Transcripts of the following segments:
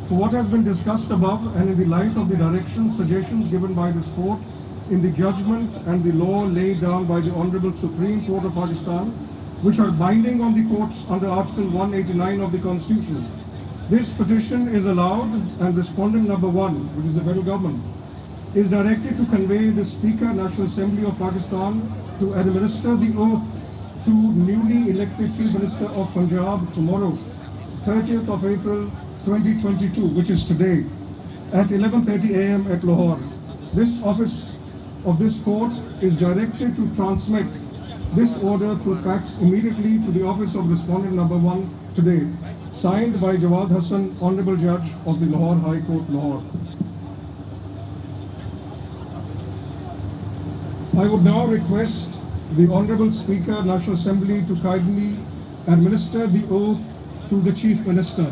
For what has been discussed above, and in the light of the directions, suggestions given by this court in the judgment and the law laid down by the Honorable Supreme Court of Pakistan, which are binding on the courts under Article 189 of the Constitution, this petition is allowed, and respondent number 1, which is the federal government, is directed to convey the Speaker, National Assembly of Pakistan, to administer the oath to newly elected Chief Minister of Punjab tomorrow, 30th of April 2022, which is today, at 11:30 a.m. at Lahore. This office of this court is directed to transmit this order through fax immediately to the office of respondent number 1 today. Signed by Jawad Hassan, Honorable Judge of the Lahore High Court, Lahore. I would now request the Honorable Speaker, National Assembly, to kindly administer the oath to the Chief Minister.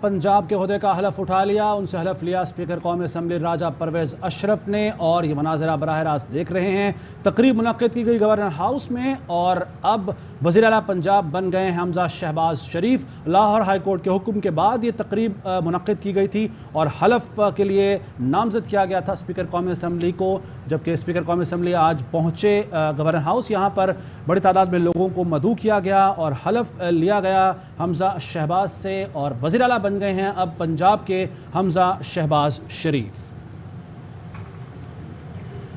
Punjab کے عہدے کا حلف اٹھا لیا. ان سے حلف لیا speaker قومی اسمبلی راجہ پرویز اشرف نے, اور یہ مناظرہ براہ راست دیکھ رہے ہیں. تقریب منعقد کی گئی گورنر ہاؤس میں, اور اب وزیر اعلیٰ پنجاب بن گئے ہیں حمزہ شہباز شریف. لاہور ہائی کورٹ کے حکم کے بعد یہ تقریب منعقد کی گئی تھی اور حلف کے لیے نامزد کیا گیا تھا اسپیکر قومی اسمبلی کو, جبکہ اسپیکر قومی اسمبلی آج پہنچے گورنر ہاؤس. یہاں پر بڑی تعداد میں لوگوں کو مدعو کیا گیا اور حلف لیا گیا حمزہ شہباز سے, اور وزیر اعلیٰ بن گئے ہیں اب پنجاب کے حمزہ شہباز شریف.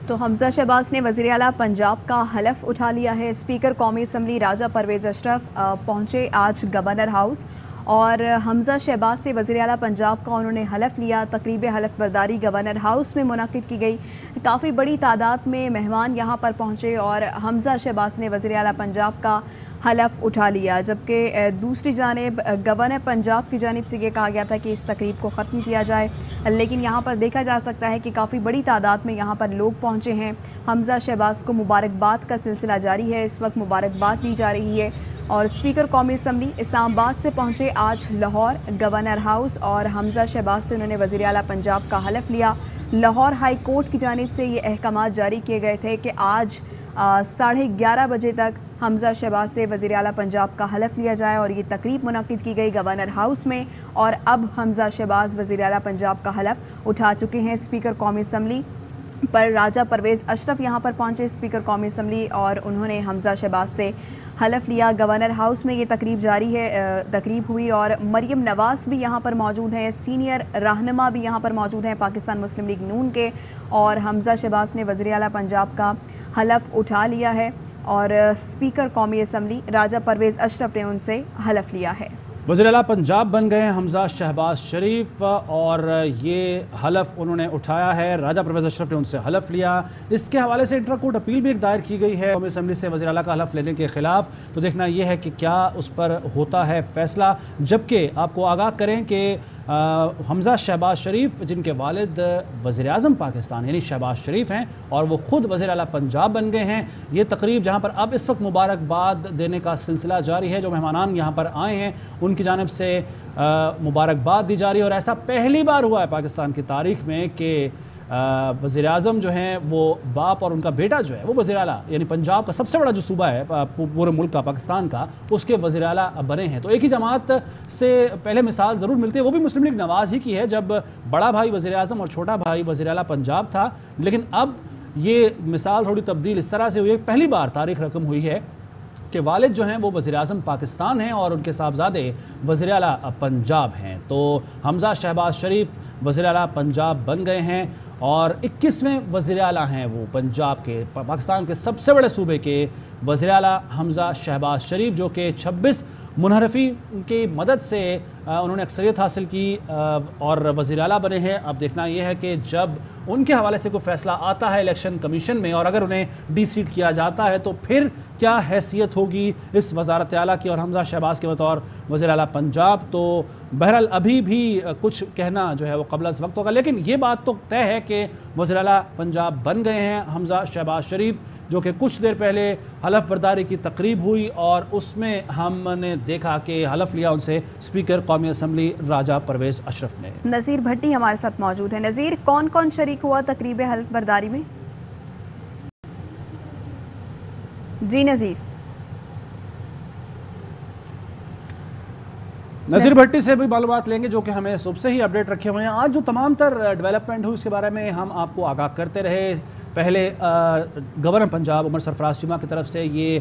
تو حمزہ شہباز نے وزیر اعلیٰ پنجاب کا حلف اٹھا لیا ہے. اسپیکر قومی اسمبلی راجہ پرویز اشرف پہنچے آج گورنر ہاؤس, اور حمزہ شہباز سے وزیر اعلیٰ پنجاب کا انہوں نے حلف لیا. تقریب حلف برداری گورنر ہاؤس میں منعقد کی گئی. کافی بڑی تعداد میں مہمان یہاں پر پہنچے اور حمزہ شہباز نے وزیر اعلیٰ پنجاب کا حلف اٹھا لیا, جبکہ دوسری جانب گورنر پنجاب کی جانب سے یہ کہا گیا تھا کہ اس تقریب کو ختم کیا جائے, لیکن یہاں پر دیکھا جا سکتا ہے کہ کافی بڑی تعداد میں یہاں پر لوگ پہنچے ہیں. حمزہ شہباز کو مبارکباد کا سلسلہ جاری ہے, اس وقت مبارکباد دی جا رہی ہے. اور اسپیکر قومی اسمبلی اسلام آباد سے پہنچے آج لاہور گورنر ہاؤس, اور حمزہ شہباز سے انہوں نے وزیر اعلیٰ پنجاب کا حلف لیا. لاہور ہائی کورٹ کی جانب سے یہ احکامات جاری کیے گئے تھے کہ آج 11:30 بجے تک حمزہ شہباز سے وزیر اعلیٰ پنجاب کا حلف لیا جائے, اور یہ تقریب منعقد کی گئی گورنر ہاؤس میں. اور اب حمزہ شہباز وزیر اعلیٰ پنجاب کا حلف اٹھا چکے ہیں. اسپیکر قومی اسمبلی پر راجہ پرویز اشرف یہاں پر پہنچے اسپیکر قومی اسمبلی, اور انہوں نے حمزہ شہباز سے حلف لیا. گورنر ہاؤس میں یہ تقریب جاری ہے, تقریب ہوئی, اور مریم نواز بھی یہاں پر موجود ہیں, سینئر رہنما بھی یہاں پر موجود ہیں پاکستان مسلم لیگ نون کے, اور حمزہ شہباز نے وزیر اعلیٰ پنجاب کا حلف اٹھا لیا ہے, اور اسپیکر قومی اسمبلی راجہ پرویز اشرف نے ان سے حلف لیا ہے. وزیر اعلیٰ پنجاب بن گئے ہیں حمزہ شہباز شریف, اور یہ حلف انہوں نے اٹھایا ہے. راجہ پرویز اشرف نے ان سے حلف لیا. اس کے حوالے سے انٹرا کورٹ اپیل بھی ایک دائر کی گئی ہے قومی اسمبلی سے وزیر اعلیٰ کا حلف لینے کے خلاف. تو دیکھنا یہ ہے کہ کیا اس پر ہوتا ہے فیصلہ. جبکہ آپ کو آگاہ کریں کہ حمزہ شہباز شریف جن کے والد وزیر اعظم پاکستان یعنی شہباز شریف ہیں, اور وہ خود وزیر اعلیٰ پنجاب بن گئے ہیں. یہ تقریب جہاں پر اب اس وقت مبارکباد دینے کا سلسلہ جاری ہے, جو مہمانان یہاں پر آئے ہیں ان کی جانب سے مبارکباد دی جا رہی ہے. اور ایسا پہلی بار ہوا ہے پاکستان کی تاریخ میں کہ وزیر اعظم جو ہیں وہ باپ اور ان کا بیٹا جو ہے وہ وزیر اعلیٰ یعنی پنجاب کا سب سے بڑا جو صوبہ ہے پورے ملک کا پاکستان کا, اس کے وزیر اعلیٰ بنے ہیں. تو ایک ہی جماعت سے پہلے مثال ضرور ملتی ہے, وہ بھی مسلم لیگ نواز ہی کی ہے, جب بڑا بھائی وزیر اعظم اور چھوٹا بھائی وزیر اعلیٰ پنجاب تھا. لیکن اب یہ مثال تھوڑی تبدیل اس طرح سے ہوئی ہے, پہلی بار تاریخ رقم ہوئی ہے کہ والد جو ہیں وہ وزیر اعظم پاکستان ہیں اور ان کے صاحبزادے وزیر اعلیٰ پنجاب ہیں. تو حمزہ شہباز شریف وزیر اعلیٰ پنجاب بن گئے ہیں, اور 21ویں وزیر اعلیٰ ہیں وہ پنجاب کے, پاکستان کے سب سے بڑے صوبے کے وزیر اعلیٰ حمزہ شہباز شریف, جو کہ 26 منحرفین کی مدد سے انہوں نے اکثریت حاصل کی اور وزیر اعلیٰ بنے ہیں. اب دیکھنا یہ ہے کہ جب ان کے حوالے سے کوئی فیصلہ آتا ہے الیکشن کمیشن میں, اور اگر انہیں ڈی سیٹ کیا جاتا ہے, تو پھر کیا حیثیت ہوگی اس وزارت اعلیٰ کی اور حمزہ شہباز کے بطور وزیر اعلیٰ پنجاب. تو بہرحال ابھی بھی کچھ کہنا جو ہے وہ قبل از وقت ہوگا, لیکن یہ بات تو طے ہے کہ وزیر اعلیٰ پنجاب بن گئے ہیں حمزہ شہباز شریف, جو کہ کچھ دیر پہلے حلف برداری کی تقریب ہوئی اور اس میں ہم نے دیکھا کہ حلف لیا ان سے اسپیکر قومی اسمبلی راجہ پرویز اشرف نے. نذیر بھٹی ہمارے ساتھ موجود ہیں. نذیر, کون کون شریک ہوا تقریب حلف برداری میں؟ جی نذیر بھٹی سے بھی معلومات لیں گے, جو کہ ہمیں صبح سے ہی اپڈیٹ رکھے ہوئے ہیں. آج جو تمام تر ڈیولپمنٹ ہوئی اس کے بارے میں ہم آپ کو آگاہ کرتے رہے. پہلے گورنر پنجاب عمر سرفراز چیمہ کی طرف سے یہ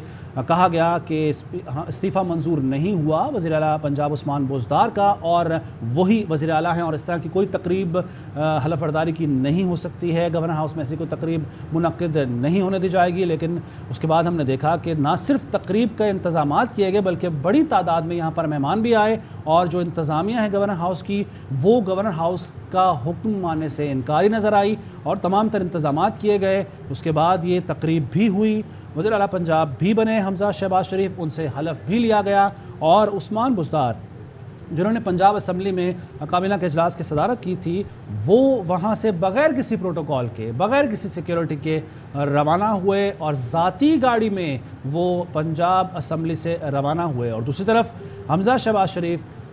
کہا گیا کہ استعفیٰ منظور نہیں ہوا وزیر اعلیٰ پنجاب عثمان بوزدار کا, اور وہی وزیر اعلیٰ ہیں, اور اس طرح کی کوئی تقریب حلف برداری کی نہیں ہو سکتی ہے. گورنر ہاؤس میں ایسی کوئی تقریب منعقد نہیں ہونے دی جائے گی. لیکن اس کے بعد ہم نے دیکھا کہ نہ صرف تقریب کا انتظامات کیے گئے, بلکہ بڑی تعداد میں یہاں پر مہمان بھی آئے, اور جو انتظامیہ ہے گورنر ہاؤس کی وہ گورنر ہاؤس کا حکم ماننے سے انکاری نظر آئی, اور تمام تر انتظامات کیے گئے. اس کے بعد یہ تقریب بھی ہوئی, وزیر اعلیٰ پنجاب بھی بنے حمزہ شہباز شریف, ان سے حلف بھی لیا گیا, اور عثمان بوزدار جنہوں نے پنجاب اسمبلی میں کابینہ کے اجلاس کی صدارت کی تھی, وہ وہاں سے بغیر کسی پروٹوکول کے, بغیر کسی سیکیورٹی کے روانہ ہوئے, اور ذاتی گاڑی میں وہ پنجاب اسمبلی سے روانہ ہوئے. اور دوسری طرف حمزہ شہباز شریف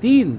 3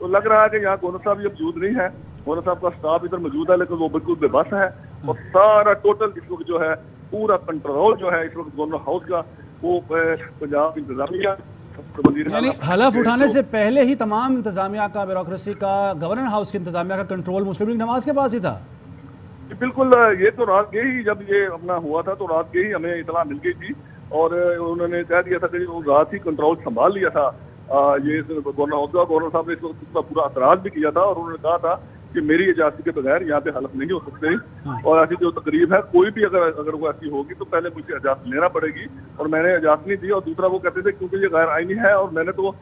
تو لگ رہا ہے کہ یہاں گورنر صاحب یہ موجود نہیں ہے، گورنر صاحب کا سٹاف ادھر موجود ہے لیکن وہ بالکل بے بس ہے، اور سارا ٹوٹل اس وقت جو ہے پورا کنٹرول جو ہے اس وقت گورنر ہاؤس کا وہ پنجاب انتظامیہ یعنی حلف اٹھانے سے پہلے ہی تمام انتظامیہ کا، بیوروکریسی کا، گورنر ہاؤس کی انتظامیہ کا کنٹرول مسلم لیگ نواز کے پاس ہی تھا؟ بالکل، یہ تو رات کے ہی جب یہ اپنا ہوا تھا تو رات کے ہی ہمیں اطلاع مل گئی تھی اور انہوں نے کہہ دیا تھا کہ وہ رات ہی کنٹرول سنبھال لیا تھا یہ گورنر ہاؤس کا۔ گورنر صاحب نے اس وقت پورا اعتراض بھی کیا تھا اور انہوں نے کہا تھا کہ میری اجازت کے بغیر یہاں پہ حلف نہیں ہو سکتے، اور ایسی جو تقریب ہے کوئی بھی اگر وہ ایسی ہوگی تو پہلے مجھے اجازت لینا پڑے گی، اور میں نے اجازت نہیں دی، اور دوسرا وہ کہتے تھے کیونکہ یہ غیر آئینی ہے اور میں نے تو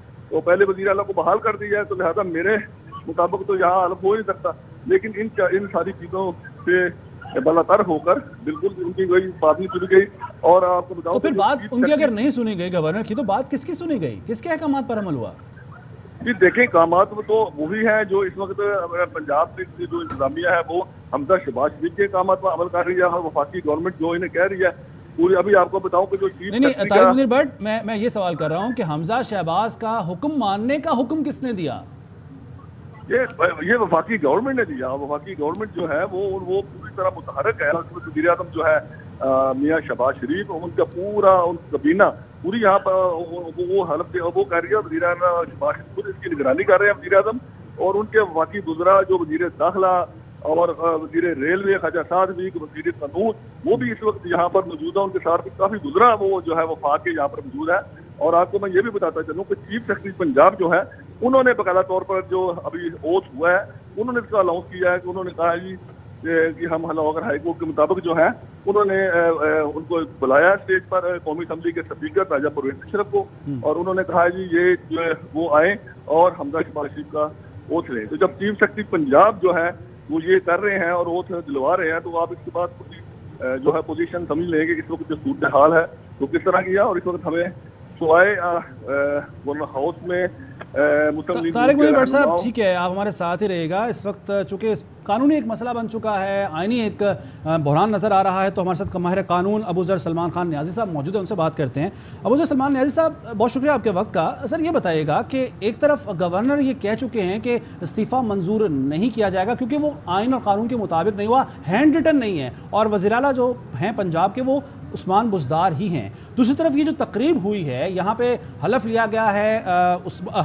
پہلے وزیر اعلیٰ کو بحال کر دیا ہے تو لہٰذا میرے مطابق تو یہاں حلف ہو نہیں سکتا۔ لیکن ان ساری چیزوں سے بالاتر ہو کر بالکل ان کی کوئی بات نہیں سنی گئی، اور آپ کو بتاؤں تو پھر بات ان کی اگر نہیں سنی گئی گورنر کی، تو بات کس کی سنی گئی؟ کس کے احکامات پر عمل ہوا؟ جی دیکھیں، اقامات تو وہی ہیں جو اس وقت پنجاب کی جو انتظامیہ ہے وہ حمزہ شہباز شریف کے اقامات پر عمل کر رہی ہے، اور وفاقی گورنمنٹ جو انہیں کہہ رہی ہے پوری۔ ابھی آپ کو بتاؤں کہ جو چیف نہیں طارق منیر بٹ، میں یہ سوال کر رہا ہوں کہ حمزہ شہباز کا حکم ماننے کا حکم کس نے دیا؟ یہ وفاقی گورنمنٹ نے دیا۔ وفاقی گورنمنٹ جو ہے وہ پوری طرح متحرک ہے، وزیر اعظم جو ہے میاں شہباز شریف، ان کا پورا ان کابینہ پوری یہاں پر وہ حلف وہ کر رہی ہے، وزیر اعظم شہباز شریف خود اس کی نگرانی کر رہے ہیں وزیر اعظم، اور ان کے وفاقی وزراء جو وزیر داخلہ اور وزیر ریلوے خواجہ سعد بھی، وزیر قانون، وہ بھی اس وقت یہاں پر موجود ہے، ان کے ساتھ کافی وزراء وہ جو ہے وفاق کے یہاں پر موجود ہے۔ اور آپ کو میں یہ بھی بتاتا چلوں کہ چیف سیکرٹری پنجاب جو ہے انہوں نے باقاعدہ طور پر جو ابھی اوتھ ہوا ہے انہوں نے اس کا الاؤنس کیا ہے کہ انہوں نے کہا جی کہ ہم اگر ہائی کورٹ کے مطابق جو ہے انہوں نے ان کو بلایا اسٹیج پر قومی اسمبلی کے اسپیکر راجہ پرویز اشرف کو، اور انہوں نے کہا جی یہ جو ہے وہ آئیں اور حمزہ شہباز شریف کا اوتھ لیں۔ تو جب چیف سیکرٹری پنجاب جو ہے وہ یہ کر رہے ہیں اور اوتھ دلوا رہے ہیں تو آپ اس کے بعد جو ہے پوزیشن سمجھ لیں گے اس وقت جو صورتحال ہے وہ کس طرح کی ہے، اور اس وقت ہمیں سوائے گورنر ہاؤس میں طارق منیر بٹ صاحب ٹھیک ہے، آپ ہمارے ساتھ ہی رہے گا۔ اس وقت چونکہ قانونی ایک مسئلہ بن چکا ہے، آئینی ایک بحران نظر آ رہا ہے، تو ہمارے ساتھ ماہر قانون ابو ذر سلمان خان نیازی صاحب موجود ہیں، ان سے بات کرتے ہیں۔ ابو ذر سلمان نیازی صاحب، بہت شکریہ آپ کے وقت کا۔ سر یہ بتائیے گا کہ ایک طرف گورنر یہ کہہ چکے ہیں کہ استعفیٰ منظور نہیں کیا جائے گا کیونکہ وہ آئین اور قانون کے مطابق نہیں ہوا، ہینڈ ریٹن نہیں ہے، اور وزیر اعلیٰ جو ہیں پنجاب کے وہ عثمان بزدار ہی ہیں۔ دوسری طرف یہ جو تقریب ہوئی ہے، یہاں پہ حلف لیا گیا ہے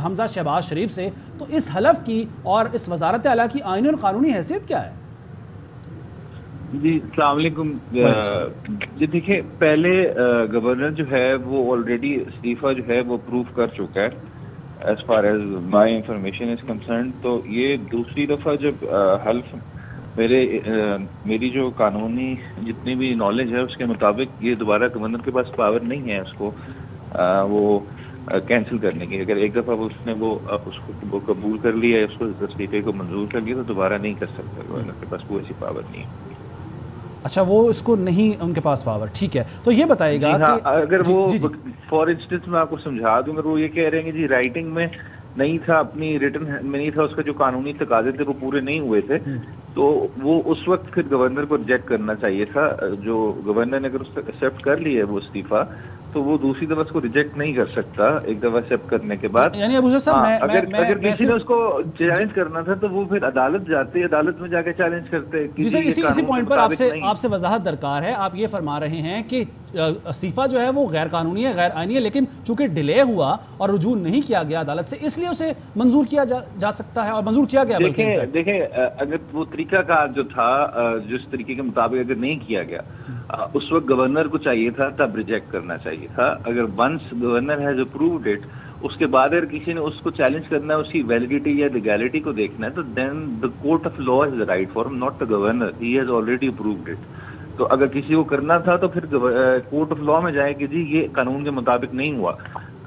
حمزہ شہباز شریف سے، تو اس حلف کی اور اس وزارت اعلیٰ کی آئینی اور قانونی حیثیت کیا ہے؟ جی السلام علیکم۔ جی دیکھیں، پہلے گورنر جو ہے وہ آلریڈی استعفیٰ جو ہے وہ پروف کر چکا ہے as far as my information is concerned. تو یہ دوسری دفعہ جب حلف میری جو قانونی جتنی بھی نالج ہے اس کے مطابق یہ دوبارہ گورنر کے پاس پاور نہیں ہے اس کو وہ کینسل کرنے کی۔ اگر ایک دفعہ اس نے اس کو قبول کر لیا ہے، اس کو استعفے کو منظور کر لیا، تو دوبارہ نہیں کر سکتا، گورنر کے پاس کوئی ایسی پاور نہیں ہے۔ اچھا، وہ اس کو نہیں ان کے پاس پاور، ٹھیک ہے۔ تو یہ بتائیے گا کہ اگر وہ فار انسٹنس میں آپ کو سمجھا دوں، اگر وہ یہ کہہ رہے ہیں کہ جی رائٹنگ میں نہیں تھا، اپنی ریٹن میں نہیں تھا، اس کا جو قانونی تقاضے تھے وہ پورے نہیں ہوئے تھے، تو وہ اس وقت پھر گورنر کو ریجیکٹ کرنا چاہیے تھا۔ جو گورنر نے اگر اس کو ایکسیپٹ کر لی ہے وہ استعفیٰ، تو وہ دوسری دفعہ اس کو ریجیکٹ نہیں کر سکتا ایک دفعہ ایکسیپٹ کرنے کے بعد۔ یعنی ابو ذر صاحب اگر کسی نے اس کو چیلنج کرنا تھا تو وہ پھر عدالت جاتے، عدالت میں جا کے چیلنج کرتے۔ جی سر، اسی پوائنٹ پر آپ سے وضاحت درکار ہے۔ آپ یہ فرما رہے ہیں کہ استعفیٰ جو ہے وہ غیر قانونی ہے، غیر آئینی ہے، لیکن چونکہ ڈیلے ہوا اور رجوع نہیں کیا گیا عدالت سے، اس لیے اسے منظور کیا جا سکتا ہے اور منظور کیا گیا۔ دیکھیں اگر وہ طریقہ کار جو تھا جس طریقے کے مطابق اگر نہیں کیا گیا، اس وقت گورنر کو چاہیے تھا تب ریجیکٹ کرنا چاہیے تھا۔ اگر once governor has approved it, اس کے بعد اگر کسی نے اس کو چیلنج کرنا ہے، اس کی ویلیڈیٹی یا لیگیلٹی کو دیکھنا ہے، تو then the court of law is the right form, not the governor, he has already approved it. تو اگر کسی کو کرنا تھا تو پھر کورٹ آف لا میں جائے کہ جی یہ قانون کے مطابق نہیں ہوا۔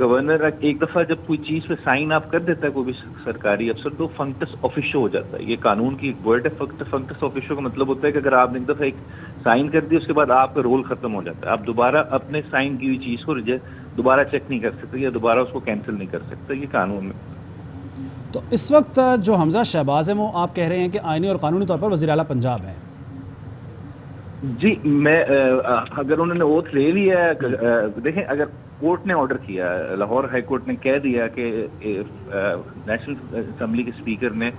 گورنر ایک دفعہ جب کوئی چیز پہ سائن آپ کر دیتا ہے کوئی بھی سرکاری افسر، تو فنکٹس آفیشو ہو جاتا ہے۔ یہ قانون کی ایک ورڈ ہے فنکٹس آفیشو کا مطلب ہوتا ہے کہ اگر آپ نے ایک دفعہ ایک سائن کر دی، اس کے بعد آپ کا رول ختم ہو جاتا ہے، آپ دوبارہ اپنے سائن کی ہوئی چیز کو دوبارہ چیک نہیں کر سکتے یا دوبارہ اس کو کینسل نہیں کر سکتے، یہ قانون میں۔ تو اس وقت جو حمزہ شہباز ہیں وہ آپ کہہ رہے ہیں کہ آئینی اور قانونی طور پر وزیر اعلیٰ پنجاب ہیں؟ جی میں اگر انہوں نے اوتھ لے لیا ہے، دیکھیں اگر کورٹ نے آرڈر کیا، لاہور ہائی کورٹ نے کہہ دیا کہ نیشنل اسمبلی کے اسپیکر نے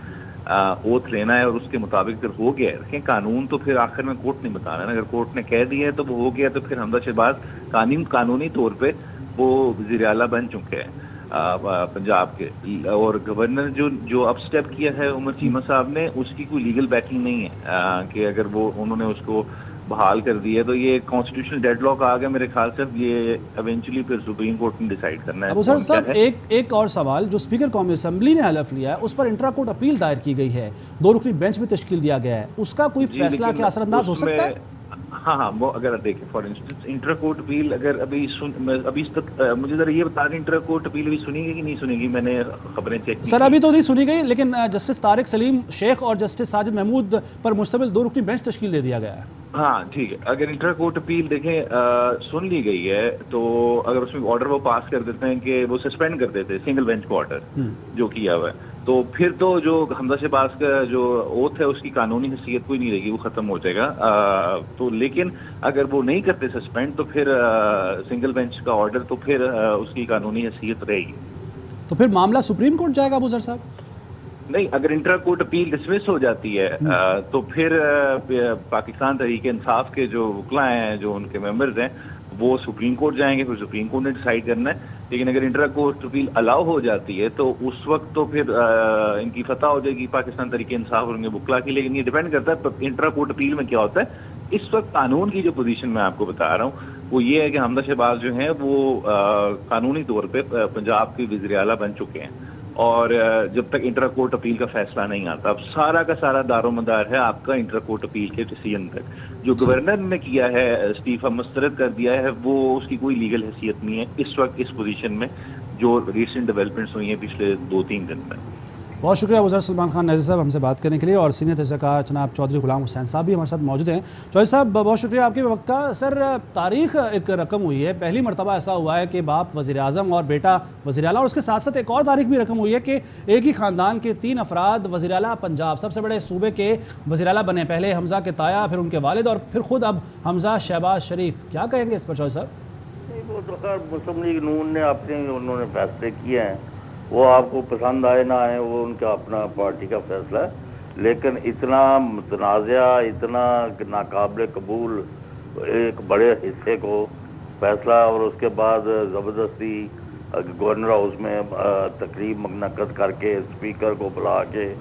اوتھ لینا ہے اور اس کے مطابق پھر ہو گیا ہے، دیکھیں قانون تو پھر آخر میں کورٹ نہیں بتانا ہے، اگر کورٹ نے کہہ دیا ہے تو وہ ہو گیا، تو پھر حمزہ شہباز قانونی طور پہ وہ وزیر اعلیٰ بن چکے ہیں پنجاب کے، اور گورنر جو اب سٹیپ کیا ہے عمر چیمہ صاحب نے، اس کی کوئی لیگل بیکنگ نہیں ہے کہ اگر وہ انہوں نے اس کو بحال کر دیا تو یہ کانسٹیٹیوشنل ڈیڈ لاک آ گیا میرے خیال سے، یہ ایونچولی پھر سپریم کورٹ نے ڈیسائیڈ کرنا ہے۔ ابو ذر صاحب ایک اور سوال، جو اسپیکر قومی اسمبلی نے حلف لیا ہے اس پر انٹرا کورٹ اپیل دائر کی گئی ہے، 2 رکنی بینچ بھی تشکیل دیا گیا ہے، اس کا کوئی فیصلہ کیا اثر انداز ہو سکتا ہے؟ ہاں وہ اگر دیکھیں for instance inter court appeal اگر ابھی تک مجھے ذرا یہ بتا دیں انٹر کورٹ اپیل ابھی سنی گئی کہ نہیں سنی گئی؟ میں نے خبریں چیک کی سر ابھی تو نہیں سنی گئی، لیکن جسٹس طارق سلیم شیخ اور جسٹس ساجد محمود پر مشتمل 2 رکنی بینچ تشکیل دے دیا گیا ہے۔ ہاں ٹھیک ہے، اگر انٹر کورٹ اپیل دیکھیں سن لی گئی ہے تو اگر اس میں آرڈر وہ پاس کر دیتے ہیں کہ وہ سسپینڈ کر دیتے سنگل بینچ کو آرڈر جو کیا ہوا ہے، تو پھر تو جو حمزہ شہباز کا جو اوتھ ہے اس کی قانونی حیثیت کوئی نہیں رہے گی، وہ ختم ہو جائے گا۔ تو لیکن اگر وہ نہیں کرتے سسپینڈ تو پھر سنگل بینچ کا آرڈر تو پھر اس کی قانونی حیثیت رہے گی۔ تو پھر معاملہ سپریم کورٹ جائے گا ابو ذر صاحب؟ نہیں، اگر انٹر کورٹ اپیل ڈسمس ہو جاتی ہے تو پھر پاکستان تحریک انصاف کے جو وکلاء ہیں، جو ان کے ممبرز ہیں، وہ سپریم کورٹ جائیں گے، پھر سپریم کورٹ نے ڈیسائیڈ کرنا ہے۔ لیکن اگر انٹر کورٹ اپیل الاؤ ہو جاتی ہے تو اس وقت تو پھر ان کی فتح ہو جائے گی پاکستان تحریک انصاف اور ان کے وکلاء کی، لیکن یہ ڈیپینڈ کرتا ہے انٹر کورٹ اپیل میں کیا ہوتا ہے۔ اس وقت قانون کی جو پوزیشن میں آپ کو بتا رہا ہوں وہ یہ ہے کہ حمزہ شہباز جو ہیں وہ قانونی طور پہ پنجاب کے وزیر اعلیٰ بن چکے ہیں، اور جب تک انٹر کورٹ اپیل کا فیصلہ نہیں آتا، اب سارا کا سارا دار و مدار ہے آپ کا انٹر کورٹ اپیل کے ڈیسیژن تک۔ جو گورنر نے کیا ہے استعفیٰ مسترد کر دیا ہے، وہ اس کی کوئی لیگل حیثیت نہیں ہے اس وقت اس پوزیشن میں جو ریسنٹ ڈیولپمنٹس ہوئی ہیں پچھلے 2-3 دن میں۔ بہت شکریہ ابو ذر سلمان خان ناظر صاحب ہم سے بات کرنے کے لیے، اور سینئر تجزیہ جناب چودھری غلام حسین صاحب بھی ہمارے ساتھ موجود ہیں۔ چودھری صاحب بہت شکریہ آپ کے وقت کا۔ سر تاریخ ایک رقم ہوئی ہے، پہلی مرتبہ ایسا ہوا ہے کہ باپ وزیر اعظم اور بیٹا وزیر اعلیٰ، اور اس کے ساتھ ساتھ ایک اور تاریخ بھی رقم ہوئی ہے کہ ایک ہی خاندان کے 3 افراد وزیر اعلیٰ پنجاب، سب سے بڑے صوبے کے وزیر اعلیٰ بنے، پہلے حمزہ کے تایا، پھر ان کے والد، اور پھر خود اب حمزہ شہباز شریف۔ کیا کہیں گے اس پر چودھری صاحب؟ وہ تو خیر مسلم لیگ نون نے انہوں نے فیصلے کیے ہیں، وہ آپ کو پسند آئے نہ آئے وہ ان کا اپنا پارٹی کا فیصلہ ہے، لیکن اتنا متنازعہ، اتنا ناقابل قبول ایک بڑے حصے کو فیصلہ، اور اس کے بعد زبردستی گورنر ہاؤس میں تقریب منعقد کر کے اسپیکر کو بلا کے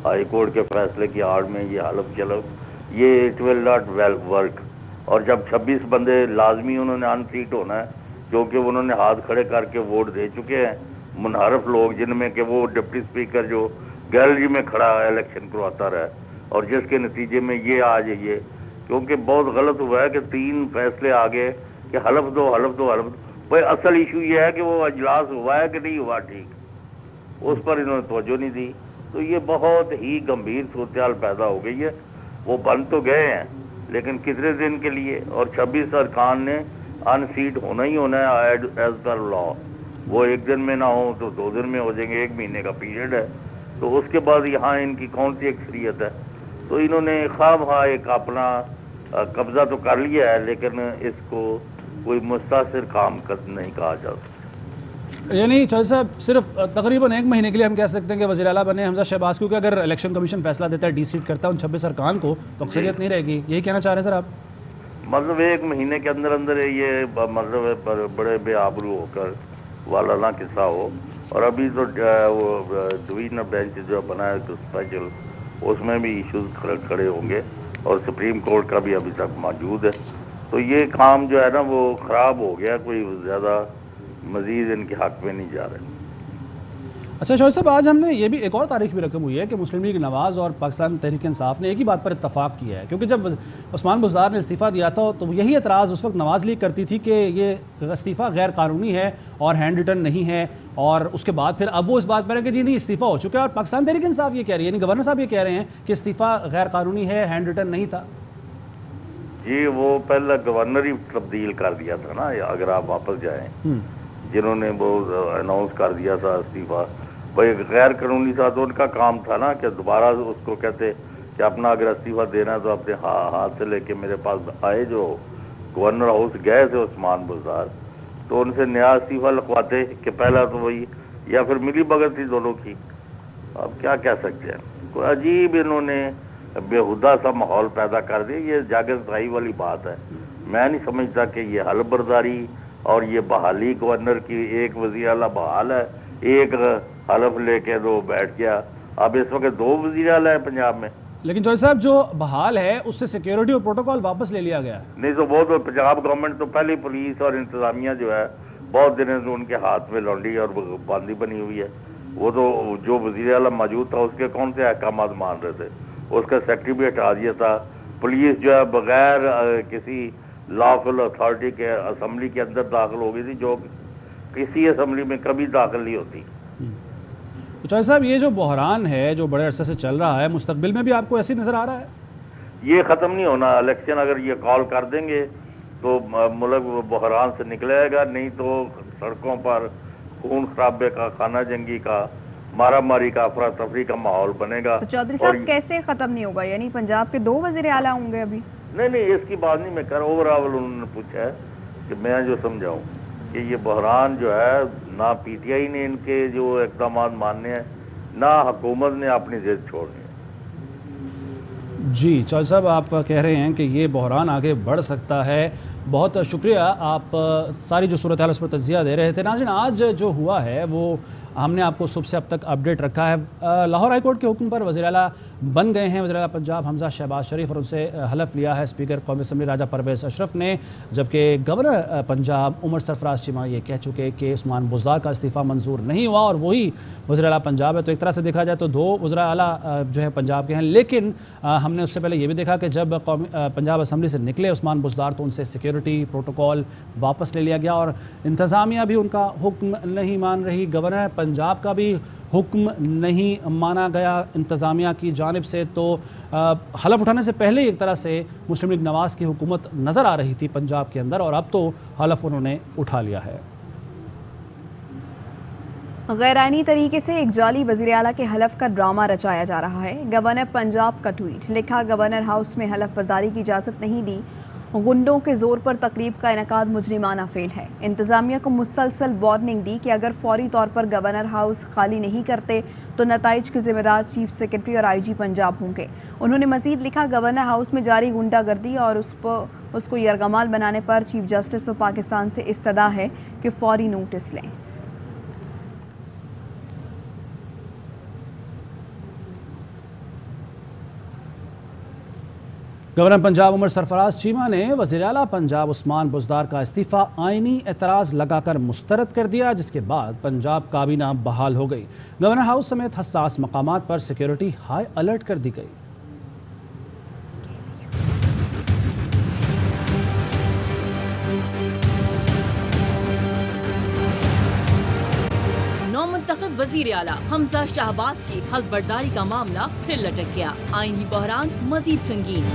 ہائی کورٹ کے فیصلے کی آڑ میں یہ حلف جلف، یہ it will not well work. اور جب 26 بندے لازمی انہوں نے ان سیٹ ہونا ہے، کیونکہ انہوں نے ہاتھ کھڑے کر کے ووٹ دے چکے ہیں، منحرف لوگ، جن میں کہ وہ ڈپٹی اسپیکر جو گیلری میں کھڑا ہے الیکشن کرواتا رہا، اور جس کے نتیجے میں یہ آج یہ کیونکہ بہت غلط ہوا ہے کہ 3 فیصلے آگے کہ حلف دو حلف دو حلف دو۔ بھائی اصل ایشو یہ ہے کہ وہ اجلاس ہوا ہے کہ نہیں ہوا، ٹھیک، اس پر انہوں نے توجہ نہیں دی، تو یہ بہت ہی گمبھیر صورتحال پیدا ہو گئی ہے۔ وہ بن تو گئے ہیں لیکن کتنے دن کے لیے، اور 26 ارکان نے ان سیٹ ہونا ہی ہونا ہے ایز پر لا، وہ 1 دن میں نہ ہو تو 2 دن میں ہو جائیں گے، 1 مہینے کا پیریڈ ہے، تو اس کے بعد یہاں ان کی کون سی اکثریت ہے؟ تو انہوں نے خواہ ایک اپنا قبضہ تو کر لیا ہے، لیکن اس کو کوئی مستاثر کام نہیں کہا جا سکتا۔ یعنی چودھری صاحب صرف تقریباً 1 مہینے کے لیے ہم کہہ سکتے ہیں کہ وزیر اعلیٰ بنے حمزہ شہباز، کیونکہ اگر الیکشن کمیشن فیصلہ دیتا ہے ڈی سیٹ کرتا ہے ان 26 ارکان کو تو اکثریت نہیں رہے گی، یہی کہنا چاہ رہے ہیں سر آپ؟ مطلب 1 مہینے کے اندر اندر یہ مطلب بڑے بے آبرو ہو کر والانہ قصہ ہو، اور ابھی تو وہ ڈویژنل بینچ جو بنا ہے اسپیشل، اس میں بھی ایشوز کھڑے ہوں گے، اور سپریم کورٹ کا بھی ابھی تک موجود ہے، تو یہ کام جو ہے نا وہ خراب ہو گیا، کوئی زیادہ مزید ان کے حق میں نہیں جا رہے۔ اچھا چودھری صاحب، آج ہم نے یہ بھی ایک اور تاریخ بھی رقم ہوئی ہے کہ مسلم لیگ نواز اور پاکستان تحریک انصاف نے ایک ہی بات پر اتفاق کیا ہے، کیونکہ جب عثمان بزدار نے استعفیٰ دیا تھا تو یہی اعتراض اس وقت نواز لیگ کرتی تھی کہ یہ استعفیٰ غیر قانونی ہے اور ہینڈ ریٹن نہیں ہے، اور اس کے بعد پھر اب وہ اس بات پر ہے کہ جی نہیں استعفیٰ ہو چکا ہے، اور پاکستان تحریک انصاف یہ کہہ رہی ہے، یعنی گورنر صاحب یہ کہہ رہے ہیں کہ استعفیٰ غیر قانونی ہے، ہینڈ ریٹن نہیں تھا۔ جی وہ پہلا گورنر ہی تبدیل کر دیا تھا نا، اگر آپ واپس جائیں، جنہوں نے وہ اناؤنس کر دیا تھا استعفیٰ، بھائی غیر قانونی تھا، تو ان کا کام تھا نا کہ دوبارہ اس کو کہتے کہ اپنا اگر استعفیٰ دینا ہے تو اپنے ہاتھ سے لے کے میرے پاس آئے. جو گورنر ہاؤس گئے تھے عثمان بزدار, تو ان سے نیا استعفیٰ لکھواتے کہ پہلا تو وہی, یا پھر ملی بھگت تھی دونوں کی. اب کیا کہہ سکتے ہیں, کوئی عجیب انہوں نے بےہودہ سا ماحول پیدا کر دیا. یہ جاگزدائی والی بات ہے. میں نہیں سمجھتا کہ یہ حلف برداری اور یہ بحالی گورنر کی, ایک وزیر اعلیٰ بحال ہے, ایک حلف لے کے دو بیٹھ گیا. اب اس وقت 2 وزیر اعلیٰ ہیں پنجاب میں. لیکن چوہدری صاحب جو بحال ہے اس سے سیکیورٹی اور پروٹوکول واپس لے لیا گیا ہے. نہیں تو وہ تو پنجاب گورنمنٹ تو پہلے پولیس اور انتظامیہ جو ہے بہت دنوں سے ان کے ہاتھ میں لونڈی اور باندھی بنی ہوئی ہے. وہ تو جو وزیر اعلیٰ موجود تھا اس کے کون سے احکامات مان رہے تھے, اس کا سیکٹری بھی ہٹا دیا تھا. پولیس جو ہے بغیر کسی لافل اتھارٹی کے اسمبلی کے اندر داخل ہو گئی تھی, جو کسی اسمبلی میں کبھی داخل نہیں ہوتی. چوہدری صاحب یہ جو بحران ہے جو بڑے عرصے سے چل رہا ہے, مستقبل میں بھی آپ کو ایسی نظر آ رہا ہے؟ یہ ختم نہیں ہونا. الیکشن اگر یہ کال کر دیں گے تو ملک بحران سے نکلے گا, نہیں تو سڑکوں پر خون خرابے کا, خانہ جنگی کا, مارا ماری کا, افراتفری کا ماحول بنے گا. تو چودھری صاحب کیسے ختم نہیں ہوگا؟ یعنی پنجاب کے 2 وزیر اعلیٰ ہوں گے ابھی؟ نہیں اس کی بات نہیں میں کر, اوورآل انہوں نے پوچھا ہے کہ میں جو سمجھاؤں کہ یہ بحران جو ہے نہ پی ٹی آئی نے ان کے جو اقدامات ماننے ہیں, نہ حکومت نے اپنی ضد چھوڑنی ہے. جی چوہدری صاحب آپ کہہ رہے ہیں کہ یہ بحران آگے بڑھ سکتا ہے. بہت شکریہ, آپ ساری جو صورتحال اس پر تجزیہ دے رہے تھے. ناظرین, آج جو ہوا ہے وہ ہم نے آپ کو صبح سے اب تک اپڈیٹ رکھا ہے. لاہور ہائی کورٹ کے حکم پر وزیر اعلیٰ بن گئے ہیں وزیر اعلیٰ پنجاب حمزہ شہباز شریف, اور ان سے حلف لیا ہے اسپیکر قومی اسمبلی راجہ پرویز اشرف نے, جبکہ گورنر پنجاب عمر سرفراز چیمہ یہ کہہ چکے کہ عثمان بزدار کا استعفیٰ منظور نہیں ہوا اور وہی وزیر اعلیٰ پنجاب ہے. تو ایک طرح سے دیکھا جائے تو 2 وزراء اعلیٰ جو ہے پنجاب کے ہیں, لیکن ہم نے اس سے پہلے یہ بھی دیکھا کہ جب پنجاب اسمبلی سے نکلے عثمان بزدار تو ان سے سیکیورٹی پروٹوکول واپس لے لیا گیا, اور انتظامیہ بھی ان کا حکم نہیں مان رہی. گورنر پنجاب کا بھی حکم نہیں مانا گیا انتظامیہ کی جانب سے. تو حلف اٹھانے سے پہلے ایک طرح سے مسلم لیگ نواز کی حکومت نظر آ رہی تھی پنجاب کے اندر, اور اب تو حلف انہوں نے اٹھا لیا ہے. غیر آئینی طریقے سے ایک جعلی وزیر اعلیٰ کے حلف کا ڈرامہ رچایا جا رہا ہے. گورنر پنجاب کا ٹویٹ, لکھا گورنر ہاؤس میں حلف برداری کی اجازت نہیں دی, غنڈوں کے زور پر تقریب کا انعقاد مجرمانہ فعل ہے. انتظامیہ کو مسلسل وارننگ دی کہ اگر فوری طور پر گورنر ہاؤس خالی نہیں کرتے تو نتائج کے ذمہ دار چیف سیکرٹری اور آئی جی پنجاب ہوں گے. انہوں نے مزید لکھا, گورنر ہاؤس میں جاری غنڈہ گردی اور اس کو یرغمال بنانے پر چیف جسٹس آف پاکستان سے استدعا ہے کہ فوری نوٹس لیں. گورنر پنجاب عمر سرفراز چیمہ نے وزیر اعلیٰ پنجاب عثمان بزدار کا استعفیٰ آئینی اعتراض لگا کر مسترد کر دیا, جس کے بعد پنجاب کابینہ بحال ہو گئی. گورنر ہاؤس سمیت حساس مقامات پر سیکیورٹی ہائی الرٹ کر دی گئی. نومنتخب وزیر اعلیٰ حمزہ شہباز کی حلف برداری کا معاملہ پھر لٹک گیا. آئینی بحران مزید سنگین.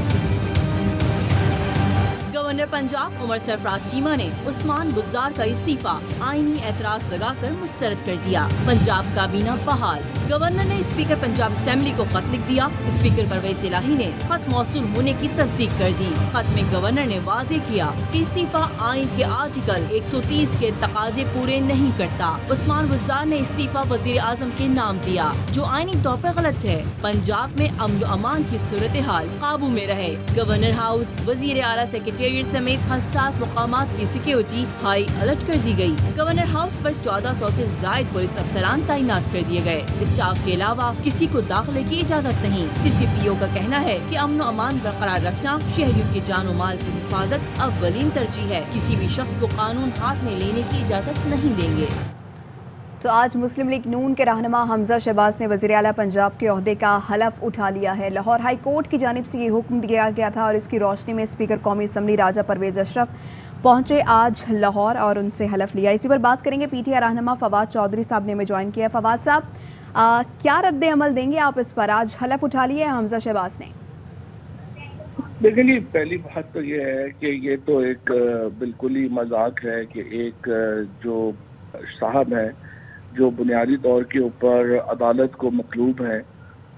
گورنر پنجاب عمر سرفراز چیمہ نے عثمان بزدار کا استعفیٰ آئینی اعتراض لگا کر مسترد کر دیا. پنجاب کابینہ بحال. گورنر نے اسپیکر پنجاب اسمبلی کو خط لکھ دیا. اسپیکر پرویز الہی نے خط موصول ہونے کی تصدیق کر دی. خط میں گورنر نے واضح کیا کہ استعفیٰ آئین کے آرٹیکل 130 کے تقاضے پورے نہیں کرتا. عثمان بزدار نے استعفیٰ وزیر اعظم کے نام دیا, جو آئینی طور پر غلط ہے. پنجاب میں امن و امان کی صورتحال قابو میں رہے. گورنر ہاؤس, وزیر اعلیٰ سیکرٹریٹ سمیت حساس مقامات کی سیکیورٹی ہائی الرٹ کر دی گئی. گورنر ہاؤس پر 1400 سے زائد پولیس افسران تعینات کر دیے گئے. اسٹاف کے علاوہ کسی کو داخلے کی اجازت نہیں. سی سی پی او کا کہنا ہے کہ امن و امان برقرار رکھنا, شہریوں کی جان و مال کی حفاظت اولین ترجیح ہے. کسی بھی شخص کو قانون ہاتھ میں لینے کی اجازت نہیں دیں گے. تو آج مسلم لیگ نون کے رہنما حمزہ شہباز نے وزیر اعلیٰ پنجاب کے عہدے کا حلف اٹھا لیا ہے. لاہور ہائی کورٹ کی جانب سے یہ حکم دیا گیا تھا, اور اس کی روشنی میں اسپیکر قومی اسمبلی راجہ پرویز اشرف پہنچے آج لاہور اور ان سے حلف لیا. اسی پر بات کریں گے. پی ٹی آئی رہنما فواد چودھری صاحب نے ہمیں جوائن کیا. فواد صاحب, کیا رد عمل دیں گے آپ اس پر؟ آج حلف اٹھا لیا ہے حمزہ شہباز نے. دیکھیں جی, پہلی بات تو یہ ہے کہ یہ تو ایک بالکل ہی مذاق ہے کہ ایک جو صاحب ہے جو بنیادی طور کے اوپر عدالت کو مطلوب ہے,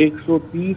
130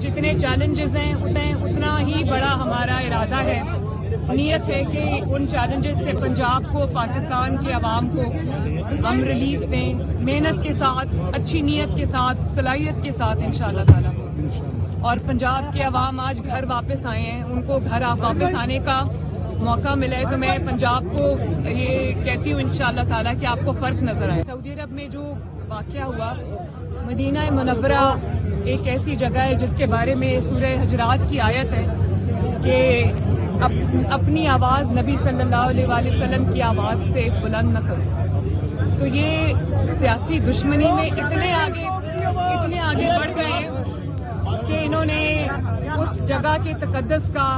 جتنے چیلنجز ہیں اتنا ہی بڑا ہمارا ارادہ ہے، نیت ہے کہ ان چیلنجز سے پنجاب کو، پاکستان کے عوام کو ہم ریلیف دیں، محنت کے ساتھ، اچھی نیت کے ساتھ، صلاحیت کے ساتھ انشاءاللہ تعالیٰ۔ اور پنجاب کے عوام آج گھر واپس آئے ہیں، ان کو گھر واپس آنے کا موقع ملا ہے، تو میں پنجاب کو یہ کہتی ہوں انشاءاللہ تعالیٰ کہ آپ کو فرق نظر آئے۔ سعودی عرب میں جو واقعہ ہوا، مدینہ منورہ ایک ایسی جگہ ہے جس کے بارے میں سورہ حجرات کی آیت ہے کہ اپنی آواز نبی صلی اللہ علیہ وآلہ وسلم کی آواز سے بلند نہ کرو۔ تو یہ سیاسی دشمنی میں اتنے آگے بڑھ گئے ہیں کہ انہوں نے اس جگہ کے تقدس کا،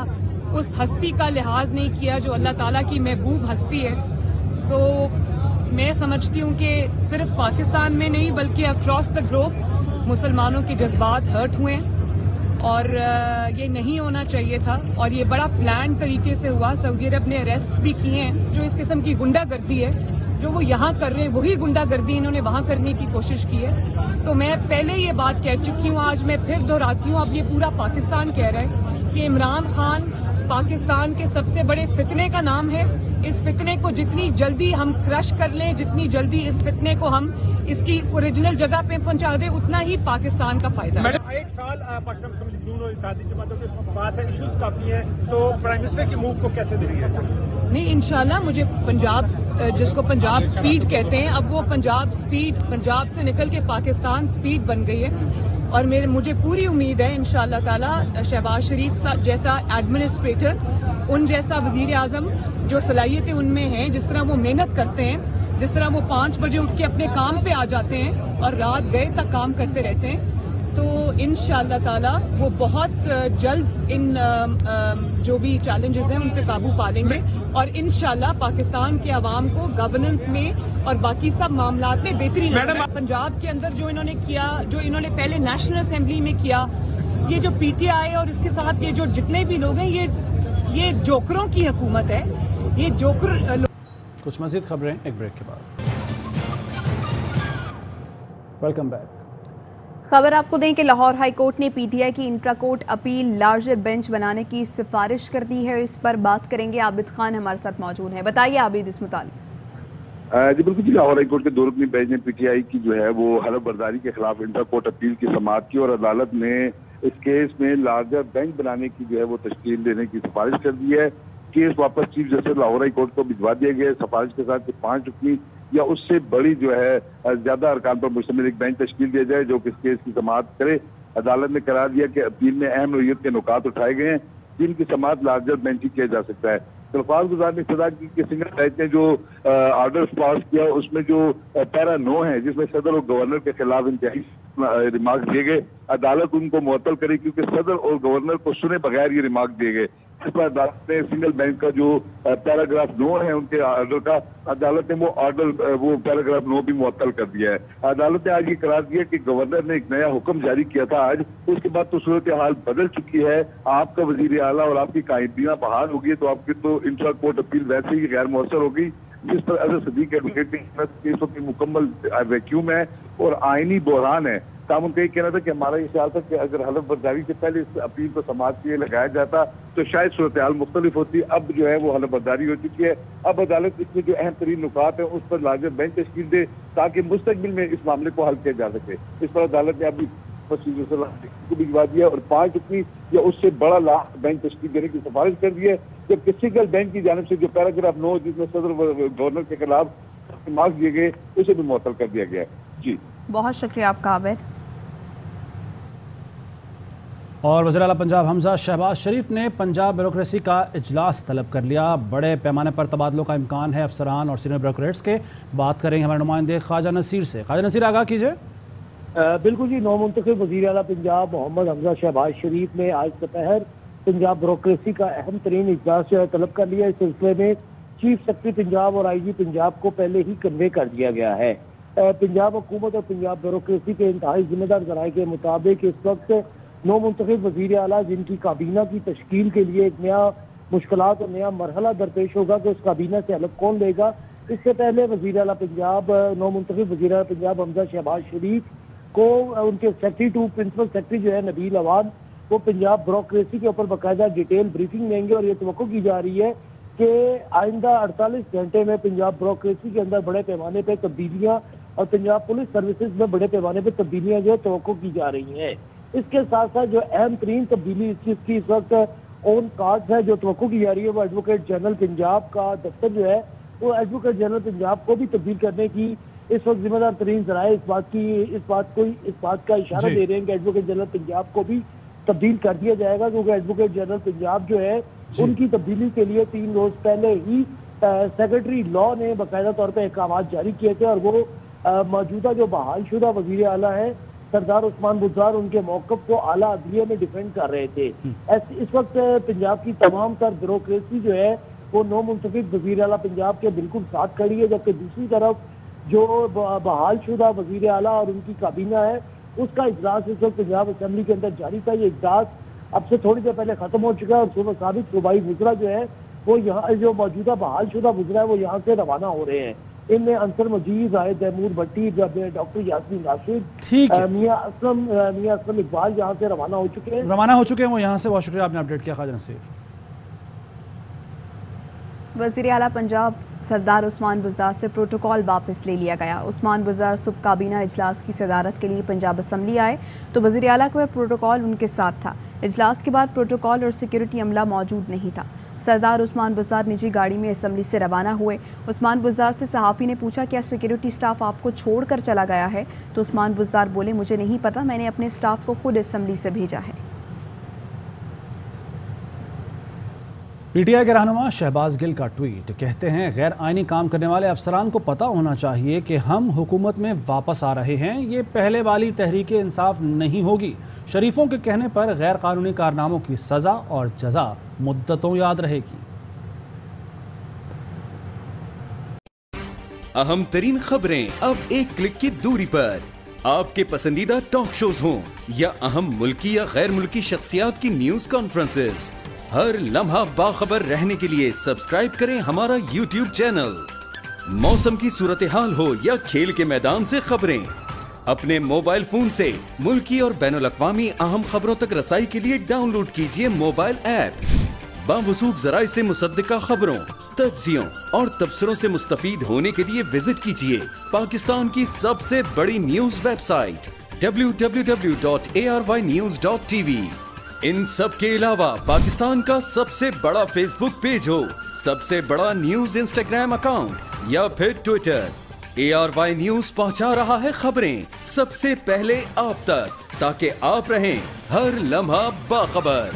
اس ہستی کا لحاظ نہیں کیا جو اللہ تعالیٰ کی محبوب ہستی ہے۔ تو میں سمجھتی ہوں کہ صرف پاکستان میں نہیں بلکہ اکراس دا گلوب مسلمانوں کے جذبات ہرٹ ہوئے ہیں، اور یہ نہیں ہونا چاہیے تھا، اور یہ بڑا پلان طریقے سے ہوا۔ سعودی عرب نے اریسٹ بھی کیے ہیں۔ جو اس قسم کی غنڈہ گردی ہے جو وہ یہاں کر رہے ہیں، وہی غنڈہ گردی انہوں نے وہاں کرنے کی کوشش کی ہے۔ تو میں پہلے یہ بات کہہ چکی ہوں، آج میں پھر دہراتی ہوں، اب یہ پورا پاکستان کہہ رہا ہے کہ عمران خان پاکستان کے سب سے بڑے فتنے کا نام ہے۔ اس فتنے کو جتنی جلدی ہم کرش کر لیں، جتنی جلدی اس فتنے کو ہم اس کی اوریجنل جگہ پہ پہنچا دیں، اتنا ہی پاکستان کا فائدہ ہے۔ ایک سال پاکستان مسلم لیگ نون اور اتحادی جماعتوں کے پاس ہے، ایشوز کافی ہیں، تو پرائم منسٹر کے موو کو کیسے دیکھیں گے؟ نہیں، انشاءاللہ مجھے پنجاب، جس کو پنجاب سپیڈ کہتے ہیں، اب وہ پنجاب سے نکل کے پاکستان سپیڈ بن گئی ہے، اور مجھے پوری امید ہے انشاءاللہ تعالیٰ شہباز شریف جیسا ایڈمنسٹریٹر، ان جیسا وزیر اعظم جو صلاحیتیں ان میں ہیں، جس طرح وہ محنت کرتے ہیں، جس طرح وہ 5 بجے اٹھ کے اپنے کام پہ آ جاتے ہیں اور رات گئے تک کام کرتے رہتے ہیں، تو انشاءاللہ تعالیٰ وہ بہت جلد ان جو بھی چیلنجز ہیں ان پہ قابو پا لیں گے، اور انشاءاللہ پاکستان کے عوام کو گورننس میں اور باقی سب معاملات میں بہتری نظر آئے۔ پنجاب کے اندر جو انہوں نے کیا، جو انہوں نے پہلے نیشنل اسمبلی میں کیا، یہ جو پی ٹی آئی اور اس کے ساتھ یہ جو جتنے بھی لوگ ہیں، یہ جوکروں کی حکومت ہے، یہ جوکر۔ کچھ مزید خبریں ایک بریک کے بعد۔ Welcome back. خبر آپ کو دیں کہ لاہور ہائی کورٹ نے پی ٹی آئی کی intra court appeal larger bench بنانے کی سفارش کر دی ہے۔ اس پر بات کریں گے، عابد خان ہمارے ساتھ موجود ہیں۔ بتائیے عابد اس متعلق۔ جی بالکل جی، لاہور ہائی کورٹ کے 2 رکنی بینچ نے پی ٹی آئی کی جو ہے وہ حلف برداری کے خلاف انٹرا کورٹ اپیل کی سماعت کی، اور عدالت نے اس کیس میں لارجر بینچ بنانے کی جو ہے وہ تشکیل دینے کی سفارش کر دی ہے۔ کیس واپس chief justice Lahore high court کو بھجوا دیا گیا ہے، سفارش کے ساتھ 5 رکنی یا اس سے بڑی جو ہے زیادہ ارکان پر مشتمل ایک بینچ تشکیل دیا جائے جو کہ اس کیس کی سماعت کرے۔ عدالت نے قرار دیا کہ اپیل میں اہم نوعیت کے نکات اٹھائے گئے ہیں جن کی سماعت لارجر بینچ ہی کیا جا سکتا ہے۔ الفاظ گزار نے ابتدا کی کہ سنگل بینچ نے جو آرڈر پاس کیا اس میں جو پیرا 9 ہے، جس میں صدر اور گورنر کے خلاف انتہائی ریمارک دیے گئے، عدالت ان کو معطل کرے کیونکہ صدر اور گورنر کو سنے بغیر یہ ریمارک دیے گئے۔ اس پر عدالت نے سنگل بینچ کا جو پیراگراف 9 ہے ان کے آرڈر کا، عدالت نے وہ پیراگراف 9 بھی معطل کر دیا ہے۔ عدالت نے آج یہ قرار دیا کہ گورنر نے ایک نیا حکم جاری کیا تھا آج، اس کے بعد تو صورتحال بدل چکی ہے، آپ کا وزیر اعلیٰ اور آپ کی کائنات بحال ہوگی، تو آپ کی تو انٹرا کورٹ اپیل ویسے ہی غیر مؤثر ہوگی، جس پر اظہر صدیق ایڈوکیٹ نے اس وقت مکمل ویکیوم ہے اور آئینی بحران ہے۔ تاہم ان کا یہ کہنا تھا کہ ہمارا یہ خیال تھا کہ اگر حلف برداری سے پہلے اس اپیل کو سماعت کے لیے لگایا جاتا تو شاید صورتحال مختلف ہوتی۔ اب جو ہے وہ حلف برداری ہو چکی ہے، اب عدالت اس میں جو اہم ترین نکات ہیں اس پر لارجر بینچ تشکیل دے تاکہ مستقبل میں اس معاملے کو حل کیا جا سکے۔ اس پر عدالت نے ابھی کو بھجوا دیا اور 5 رکنی یا اس سے بڑا بینچ تشکیل دینے کی سفارش کر دی ہے، جبکہ سنگل بینچ کی جانب سے جو پیراگراف 9 جس میں صدر گورنر کے خلاف ریمارک دیے گئے اسے بھی معطل کر دیا گیا ہے۔ جی بہت شکریہ آپ کا عابد۔ اور وزیر اعلیٰ پنجاب حمزہ شہباز شریف نے پنجاب بیوروکریسی کا اجلاس طلب کر لیا۔ بڑے پیمانے پر تبادلوں کا امکان ہے افسران اور سینئر بیوروکریٹس کے۔ بات کریں گے ہمارے نمائندے خواجہ نصیر سے۔ خواجہ نصیر آگاہ کیجئے۔ بالکل جی، نو منتخب وزیر اعلیٰ پنجاب محمد حمزہ شہباز شریف نے آج دوپہر پنجاب بیوروکریسی کا اہم ترین اجلاس طلب کر لیا۔ اس سلسلے میں چیف سیکرٹری پنجاب اور آئی جی پنجاب کو پہلے ہی کنوے کر دیا گیا ہے۔ پنجاب حکومت اور پنجاب بیوروکریسی کے انتہائی ذمہ دار ذرائع کے مطابق اس وقت نو منتخب وزیر اعلیٰ جن کی کابینہ کی تشکیل کے لیے ایک نیا مشکلات اور نیا مرحلہ درپیش ہوگا کہ اس کابینہ سے حلف کون لے گا۔ اس سے پہلے وزیر اعلیٰ پنجاب نو منتخب وزیر اعلیٰ پنجاب حمزہ شہباز شریف کو ان کے سیکرٹری ٹو پرنسپل سیکرٹری جو ہے نبیل عوان وہ پنجاب بیوروکریسی کے اوپر باقاعدہ ڈیٹیل بریفنگ دیں گے، اور یہ توقع کی جا رہی ہے کہ آئندہ 48 گھنٹے میں پنجاب بیوروکریسی کے اندر بڑے پیمانے پہ تبدیلیاں اور پنجاب پولیس سروسز میں بڑے پیمانے پہ تبدیلیاں جو ہے توقع کی جا رہی ہیں۔ اس کے ساتھ ساتھ جو اہم ترین تبدیلی اس چیز کی اس وقت اون کارڈ ہے جو توقع کی جا رہی ہے، وہ ایڈوکیٹ جنرل پنجاب کا دفتر جو ہے وہ ایڈوکیٹ جنرل پنجاب کو بھی تبدیل کرنے کی اس وقت ذمہ دار ترین ذرائع اس بات کا اشارہ دے رہے ہیں کہ ایڈوکیٹ جنرل پنجاب کو بھی تبدیل کر دیا جائے گا، کیونکہ ایڈوکیٹ جنرل پنجاب جو ہے ان کی تبدیلی کے لیے 3 روز پہلے ہی سیکرٹری لا نے باقاعدہ طور پہ احکامات جاری کیے تھے، اور وہ موجودہ جو بحال شدہ وزیر اعلیٰ ہیں سردار عثمان بزدار ان کے موقف کو اعلیٰ عدلیہ میں ڈیفینڈ کر رہے تھے۔ اس وقت پنجاب کی تمام تر بیوروکریسی جو ہے وہ نو منتخب وزیر اعلیٰ پنجاب کے بالکل ساتھ کھڑی ہے، جبکہ دوسری طرف جو بحال شدہ وزیر اعلیٰ اور ان کی کابینہ ہے اس کا اجلاس اس وقت پنجاب اسمبلی کے اندر جاری تھا۔ یہ اجلاس اب سے تھوڑی دیر پہلے ختم ہو چکا ہے، اور صوبہ سابق صوبائی وزراء جو ہے وہ یہاں جو موجودہ بحال شدہ وزراء ہے وہ یہاں سے روانہ ہو رہے ہیں۔ ان میں انصر مجید، زاہد تیمور بھٹی، ڈاکٹر یاسین راشد، میاں اسلم اقبال یہاں سے روانہ ہو چکے ہیں وہ یہاں سے۔ بہت شکریہ آپ نے اپڈیٹ کیا خواجہ نصیر۔ وزیر اعلیٰ پنجاب سردار عثمان بزدار سے پروٹوکول واپس لے لیا گیا۔ عثمان بزدار صبح کابینہ اجلاس کی صدارت کے لیے پنجاب اسمبلی آئے تو وزیر اعلیٰ کا پروٹوکول ان کے ساتھ تھا۔ اجلاس کے بعد پروٹوکول اور سیکیورٹی عملہ موجود نہیں تھا۔ سردار عثمان بزدار نجی گاڑی میں اسمبلی سے روانہ ہوئے۔ عثمان بزدار سے صحافی نے پوچھا کیا سیکیورٹی سٹاف آپ کو چھوڑ کر چلا گیا ہے؟ تو عثمان بزدار بولے مجھے نہیں پتا، میں نے اپنے سٹاف کو خود اسمبلی سے بھیجا ہے۔ پی ٹی آئی کے رہنما شہباز گل کا ٹویٹ، کہتے ہیں غیر آئینی کام کرنے والے افسران کو پتہ ہونا چاہیے کہ ہم حکومت میں واپس آ رہے ہیں، یہ پہلے والی تحریک انصاف نہیں ہوگی۔ شریفوں کے کہنے پر غیر قانونی کارناموں کی سزا اور جزا مدتوں یاد رہے گی۔ اہم ترین خبریں اب ایک کلک کی دوری پر، آپ کے پسندیدہ ٹاک شوز ہوں یا اہم ملکی یا غیر ملکی شخصیات کی نیوز کانفرنسز، ہر لمحہ باخبر رہنے کے لیے سبسکرائب کریں ہمارا یوٹیوب چینل۔ موسم کی صورتحال ہو یا کھیل کے میدان سے خبریں، اپنے موبائل فون سے ملکی اور بین الاقوامی اہم خبروں تک رسائی کے لیے ڈاؤن لوڈ کیجیے موبائل ایپ۔ باوثوق ذرائع سے مصدقہ خبروں، تجزیوں اور تبصروں سے مستفید ہونے کے لیے وزٹ کیجیے پاکستان کی سب سے بڑی نیوز ویب سائٹ www.arYnews.tv۔ ان سب کے علاوہ پاکستان کا سب سے بڑا فیس بک پیج ہو، سب سے بڑا نیوز انسٹاگرام اکاؤنٹ یا پھر ٹویٹر، ARY نیوز پہنچا رہا ہے خبریں سب سے پہلے آپ تک، تاکہ آپ رہیں ہر لمحہ باخبر۔